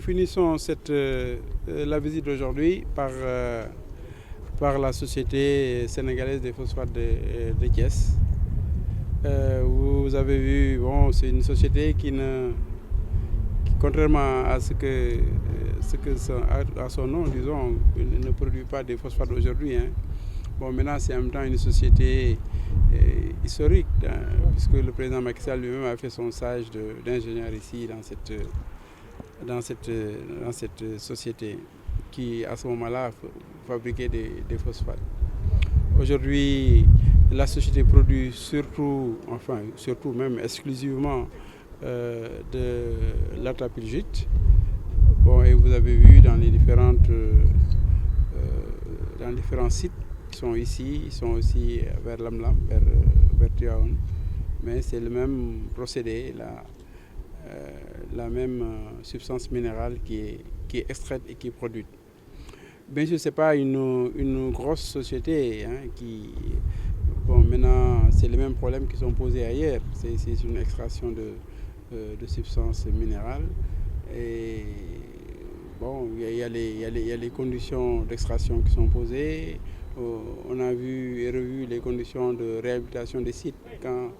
nous finissons la visite d'aujourd'hui par la société sénégalaise des phosphates de Thiès. Vous avez vu, bon, c'est une société qui, contrairement à à son nom, disons, ne produit pas de phosphate aujourd'hui. Bon, maintenant, c'est en même temps une société historique, puisque le président Macky Sall lui-même a fait son stage d'ingénieur ici, dans cette société qui, à ce moment-là, fabriquait des phosphates. Aujourd'hui, la société produit surtout même exclusivement de l'atapilgite. Bon, et vous avez vu dans différents sites qui sont ici, ils sont aussi vers Lamlam, vers Tivaouane. Mais c'est le même procédé, la même substance minérale qui est extraite et qui est produite. Bien sûr, ce n'est pas une grosse société bon, maintenant, c'est les mêmes problèmes qui sont posés ailleurs. C'est une extraction de substances minérales. Et bon, il y a les conditions d'extraction qui sont posées. On a vu et revu les conditions de réhabilitation des sites quand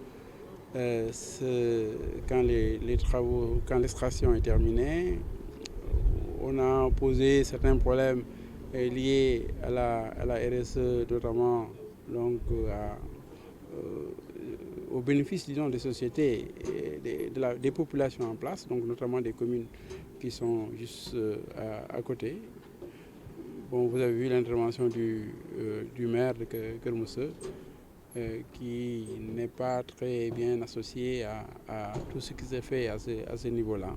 l'extraction est terminée. On a posé certains problèmes liés à la RSE, notamment donc, au bénéfice, disons, des sociétés et des populations en place, donc notamment des communes qui sont juste à côté. Bon, vous avez vu l'intervention du maire de Kermousse, qui n'est pas très bien associé à tout ce qui s'est fait à ce niveau-là.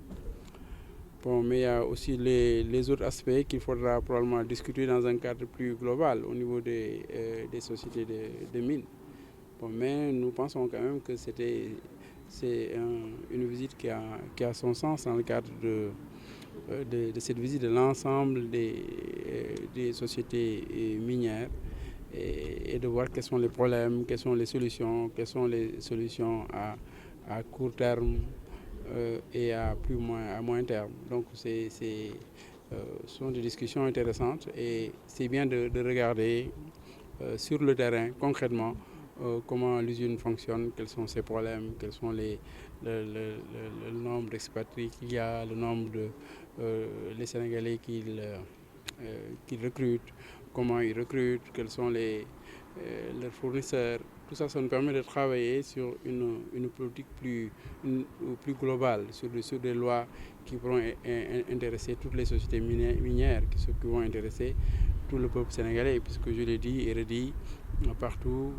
Bon, mais il y a aussi les autres aspects qu'il faudra probablement discuter dans un cadre plus global au niveau des sociétés de mines. Bon, mais nous pensons quand même que c'est une visite qui a son sens dans le cadre de cette visite de l'ensemble des sociétés minières et de voir quels sont les problèmes, quelles sont les solutions à court terme et à moyen terme. Donc ce sont des discussions intéressantes et c'est bien de regarder sur le terrain concrètement comment l'usine fonctionne, quels sont ses problèmes, quels sont le nombre d'expatriés qu'il y a, le nombre les Sénégalais qu'il recrutent, comment ils recrutent, quels sont leurs fournisseurs. Tout ça, ça nous permet de travailler sur une politique plus globale, sur des lois qui pourront intéresser toutes les sociétés minières, qui vont intéresser tout le peuple sénégalais, puisque je l'ai dit et redit partout,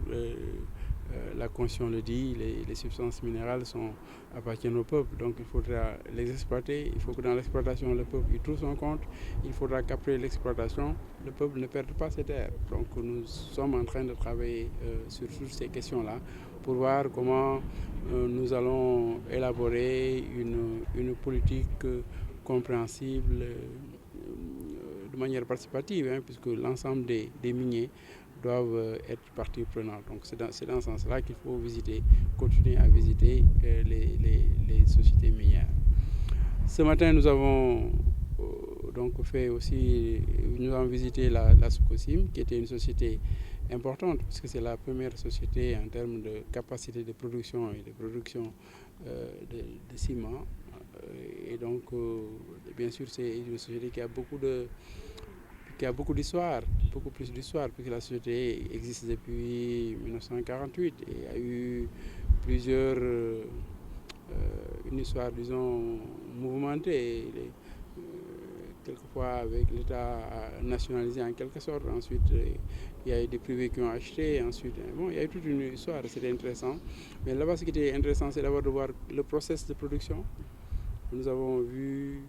la Constitution le dit, les substances minérales appartiennent au peuple, donc il faudra les exploiter. Il faut que dans l'exploitation, le peuple y trouve son compte. Il faudra qu'après l'exploitation, le peuple ne perde pas ses terres. Donc nous sommes en train de travailler sur toutes ces questions-là pour voir comment nous allons élaborer une politique compréhensible de manière participative, puisque l'ensemble des miniers doivent être partie prenante. Donc c'est dans ce sens-là qu'il faut continuer à visiter les sociétés minières. Ce matin, nous avons visité la Sococim, qui était une société importante, puisque c'est la première société en termes de capacité de production et de production de ciment. Et donc, bien sûr, c'est une société qui a beaucoup d'histoire, beaucoup plus d'histoire, puisque la société existe depuis 1948 et a eu une histoire, disons, mouvementée, quelquefois avec l'État nationalisé en quelque sorte. Ensuite, il y a eu des privés qui ont acheté. Ensuite, bon, il y a eu toute une histoire, c'était intéressant. Mais là-bas, ce qui était intéressant, c'est d'abord de voir le process de production. Nous avons vu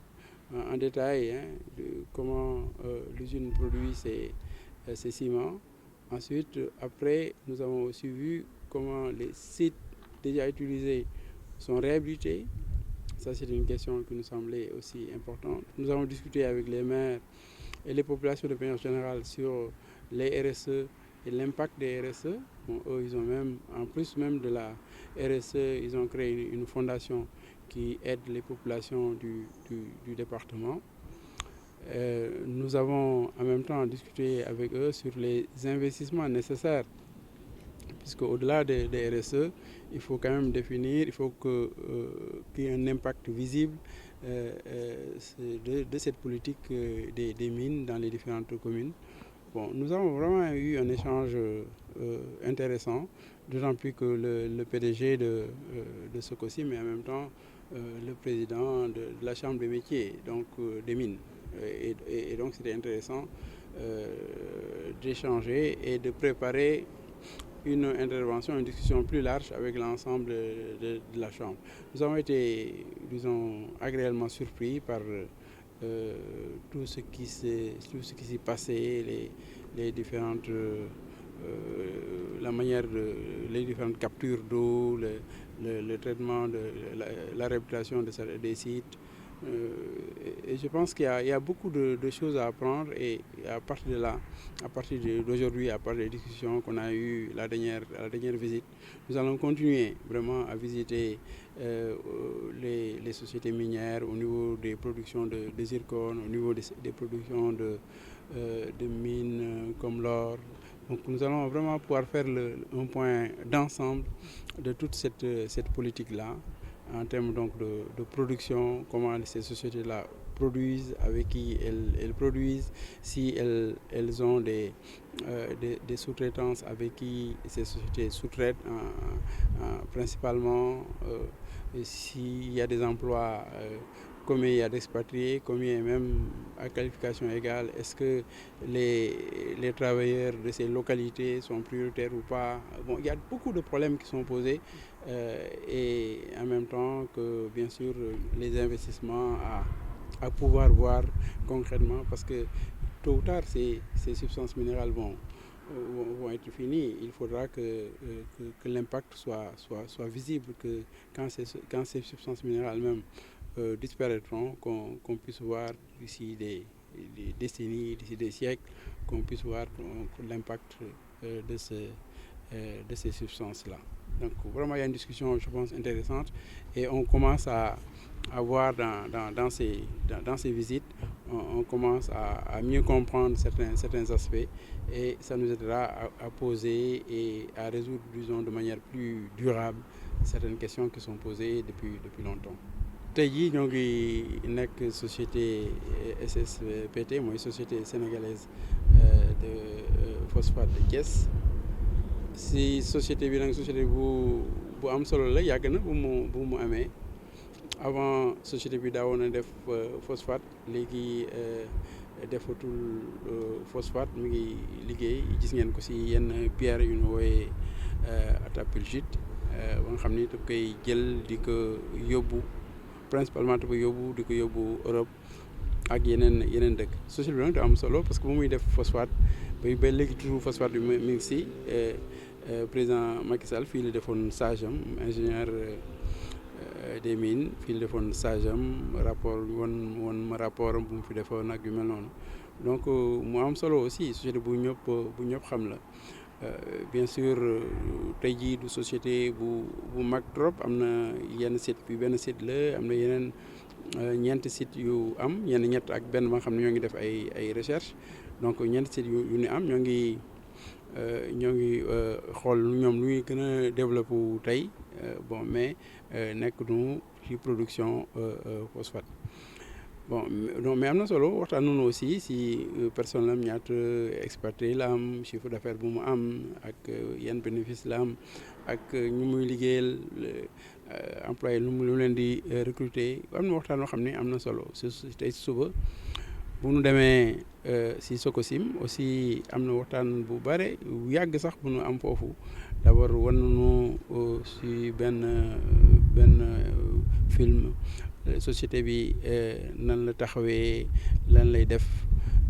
en détail comment l'usine produit ses ciments. Ensuite, après, nous avons aussi vu comment les sites déjà utilisés sont réhabilités. Ça, c'est une question qui nous semblait aussi importante. Nous avons discuté avec les maires et les populations de manière générale sur les RSE et l'impact des RSE. Bon, eux, ils ont même, en plus même de la RSE, ils ont créé une fondation qui aide les populations du département. Nous avons en même temps discuté avec eux sur les investissements nécessaires, puisque au-delà des RSE, il faut quand même définir, il faut qu'il y ait un impact visible de cette politique des mines dans les différentes communes. Bon, nous avons vraiment eu un échange intéressant, d'autant plus que le PDG de Sococim, mais en même temps le président de la Chambre des métiers, donc des mines. Et donc c'était intéressant d'échanger et de préparer une intervention, une discussion plus large avec l'ensemble de la Chambre. Nous avons été, disons, agréablement surpris par tout ce qui s'est passé, les différentes, la manière les différentes captures d'eau, le traitement de la réputation des sites. Et je pense qu'il y a beaucoup de choses à apprendre, et à partir de là, à partir d'aujourd'hui, à partir des discussions qu'on a eues à la dernière visite, nous allons continuer vraiment à visiter les sociétés minières au niveau des productions de zircon, au niveau des productions de mines comme l'or. Donc nous allons vraiment pouvoir faire un point d'ensemble de toute cette politique-là, en termes donc de production, comment ces sociétés-là produisent, avec qui elles produisent, si elles ont des sous-traitances avec qui ces sociétés sous-traitent principalement, s'il y a des emplois, combien il y a d'expatriés, combien même à qualification égale, est-ce que les travailleurs de ces localités sont prioritaires ou pas. Bon, il y a beaucoup de problèmes qui sont posés, et en même temps que bien sûr les investissements à pouvoir voir concrètement, parce que tôt ou tard ces substances minérales vont être finies. Il faudra que l'impact soit visible, que quand ces substances minérales même disparaîtront, qu'on puisse voir d'ici des décennies, d'ici des siècles, qu'on puisse voir l'impact de ces substances-là. Donc vraiment, il y a une discussion, je pense, intéressante, et on commence à voir dans ces visites, on commence à mieux comprendre certains aspects, et ça nous aidera à poser et à résoudre, disons, de manière plus durable certaines questions qui sont posées depuis longtemps. Tey jii ñoo ngi nekk société SSPT, mooy société sénégalaise de phosphate de Thiès. Si société bi nag société bu am solo la, yàgg na bu mu amee. Avant société bi daawoon na def phosphate, léegi defatul phosphate, mi ngi liggéey, gis ngeen ko si yenn pierre yu ñu wooyee attapulgite, ba nga xam ni daf koy jël di ko yóbbu, principalement di ko yóbbu Europe ak yeneen dëkk. Société bi nag da am solo parce que bu muy def phosphate ba léegi toujours phosphate bi mi ngi si. Président Macky Sall fii la defoon stage am, ingénieur des mines, fii la defoon stage am, rapport woon ma rapport am bu mu fi defoon ak yu mel noonu. Donc mu am solo aussi, société bu ñëpp xam la. Bien sûr tey jii du société bu mag trop, am na yenn site bi benn site la, am na yeneen ñeenti site yu am, ñett ak benn ba nga xam ne ñoo ngi def ay recherche. Donc ñeenti site yu ñu am, ñoo ngi xool ñoom lu ñuy gën a développé wu tey, bon, mais nekk nu ci production phosphate. Bon, mais am na solo waxtaan nañu aussi si personnel am, ñaata expatrié la am, chiffre d'affaires bu mu am, ak yan bénéfice la am, ak ñu muy liggéeyal, employé lu leen di recruter. Am na waxtaan yoo xam ne am na solo tey suba. Bu nu demee si Sococim aussi am na waxtaan bu bare yàgg sax bu nu am foofu. D'abord wan nañu si benn film société bi nan la taxawee, lan lay def.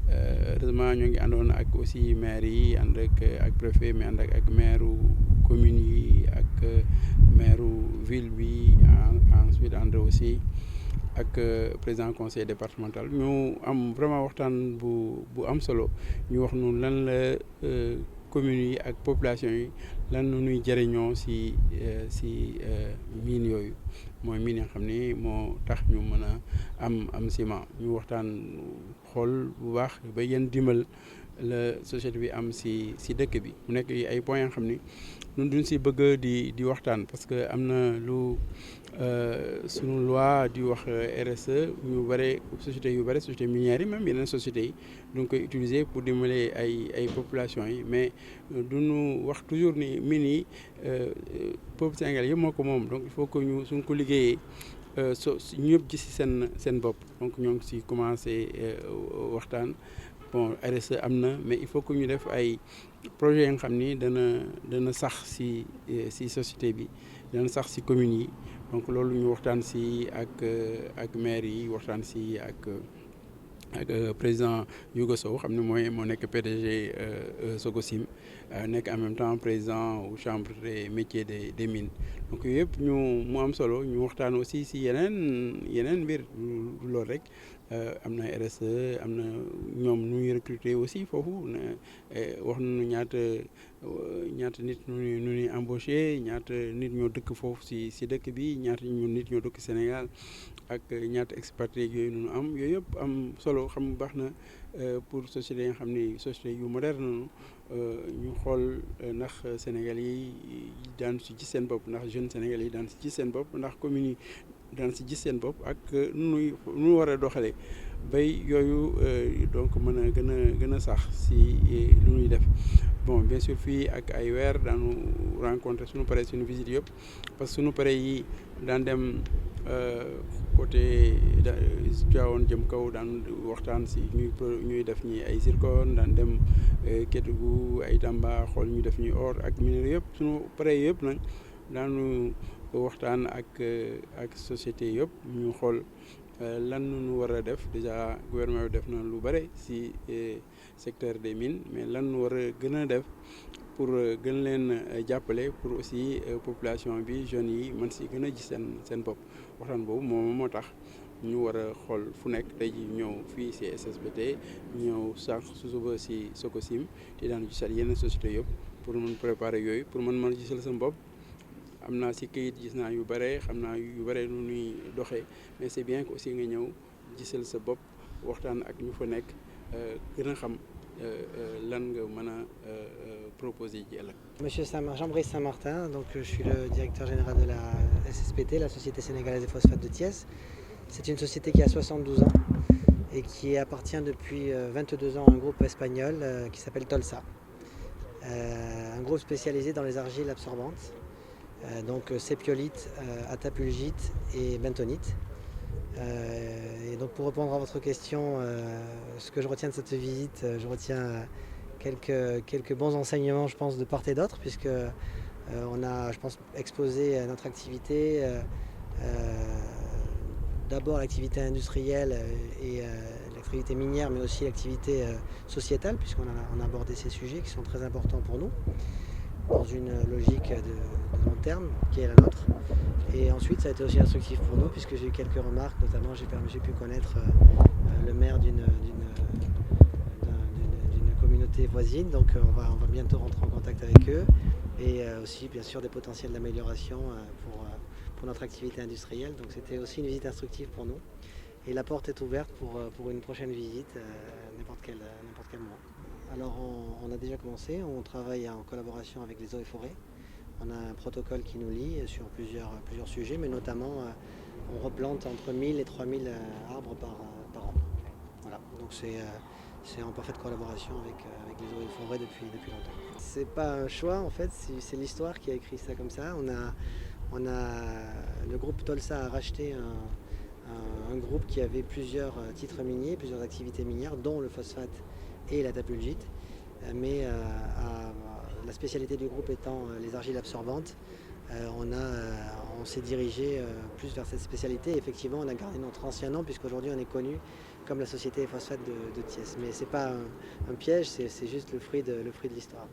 Heureusement ñoo ngi àndoon ak aussi maire yi, ànd ak préfet, mais ànd ak maire commune yi, ak maire ville bi, ensuite ànd aussi ak président conseil départemental. Ñu am vraiment waxtaan bu am solo. Ñu wax nu lan la communes yi ak population yi lan nu ñuy jëriñoo si mine yooyu mooy mine yoo xam ni moo tax ñu mën a am ciment ñu waxtaan xool bu baax ba yenn dimbal la société bi am si dëkk bi mu nekk ay points yoo xam ni ñun duñ si bëgg di waxtaan parce que am na lu sunu loi di wax RSE ñu bare sociétés yu bare sociétés minières yi même yeneen sociétés yi duñ koy utiliser pour dimbale ay population yi mais duñu wax toujours ni mines yi peuple sénégalais yëpp moo ko moom donc il faut que ñu suñ ko liggéeyee ñëpp gis si seen bopp donc ñoo ngi si commencé waxtaan bon RSE am na mais il faut que ñu def ay projets yi nga xam ni dana sax si société bi dana sax si communes yi donc loolu ñu waxtaan si ak maire yi waxtaan si ak président Youga Sow xam ne moo nekk PDG Sococim nekk en même temps président au chambre des métiers des mines donc yooyu yëpp mu am solo ñu waxtaan aussi si yeneen mbir loolu rek am na RSE am na ñoom nu ñuy recruter aussi foofu wax nañu ñaata nit nu ñuy embauché ñaata nit ñoo dëkk foofu si dëkk bi ñaata nit ñoo dëkk Sénégal ak ñaata expatriés yooyu nu am yooyu yëpp am solo xam baax na pour société yi nga xam ni société yu moderne ñu xool ndax Sénégal yi daan si gis seen bopp ndax jeunes Sénégal yi daan si gis seen bopp ndax communes yi daan si gis seen bopp ak nu war a doxalee bay yooyu donc mën a gën a sax si lu ñuy def bon bien sûr fii ak ay weer daanu rencontré suñu paree suñu visite yëpp parce que suñu paree yi daan dem côté Tivaouane jëm kaw daan waxtaan si ñuy def ñi ay zircon daan dem Kédougou ay Tamba xool ñu def ñuy or ak minerai yëpp suñu paree yëpp nag daanu waxtaan ak société yëpp ñu xool lan nu war a def déjà gouvernement bi def na lu bare si secteur des mines mais lan nu war a gën a def pour gën leen jàppale pour aussi population bi jeunes yi mën si gën a gis seen bopp waxtaan boobu moo tax ñu war a xool fu nekk tey ji ñëw fii si SSBT ñëw sànq su suba si Sococim te daan gisal yenn société yëpp pour mën préparer yooyu pour mën gisal seen bopp am naa si këyit gis naa yu bare xam naa yu bare nu ñuy doxee mais c'est bien que aussi nga ñëw gisal sa bopp waxtaan ak ñu fa nekk gën a xam lan nga mën a proposer ji ëllëg. Monsieur Jean-Brice Saint-Martin, donc je suis le directeur général de la SSPT, la Société sénégalaise des phosphates de Thiès. C'est une société qui a 72 ans et qui appartient depuis 22 ans à un groupe espagnol qui s'appelle Tolsa. Un groupe spécialisé dans les argiles absorbantes. Donc sépiolite, atapulgite et bentonite. Et donc pour répondre à votre question, ce que je retiens de cette visite, je retiens quelques bons enseignements, je pense, de part et d'autre, puisque on a, je pense, exposé notre activité, d'abord l'activité industrielle et l'activité minière, mais aussi l'activité sociétale, puisqu'on a abordé ces sujets qui sont très importants pour nous, dans une logique de long terme qui est la nôtre. Et ensuite ça a été aussi instructif pour nous puisque j'ai eu quelques remarques, notamment j'ai pu connaître le maire d'une communauté voisine, donc on va bientôt rentrer en contact avec eux, et aussi bien sûr des potentiels d'amélioration pour notre activité industrielle. Donc c'était aussi une visite instructive pour nous et la porte est ouverte pour une prochaine visite n'importe quel mois. Alors on a déjà commencé, on travaille en collaboration avec les eaux et forêts. On a un protocole qui nous lie sur plusieurs sujets, mais notamment on replante entre 1000 et 3000 arbres par an. Voilà, donc c'est en parfaite collaboration avec les eaux et forêts depuis longtemps. C'est pas un choix en fait, c'est l'histoire qui a écrit ça comme ça. Le groupe Tolsa a racheté un groupe qui avait plusieurs titres miniers, plusieurs activités minières, dont le phosphate et la tapulgite, mais la spécialité du groupe étant les argiles absorbantes, on s'est dirigé plus vers cette spécialité. Effectivement, on a gardé notre ancien nom puisqu'aujourd'hui on est connu comme la société des phosphates de Thiès. Mais c'est pas un piège, c'est juste le fruit de l'histoire.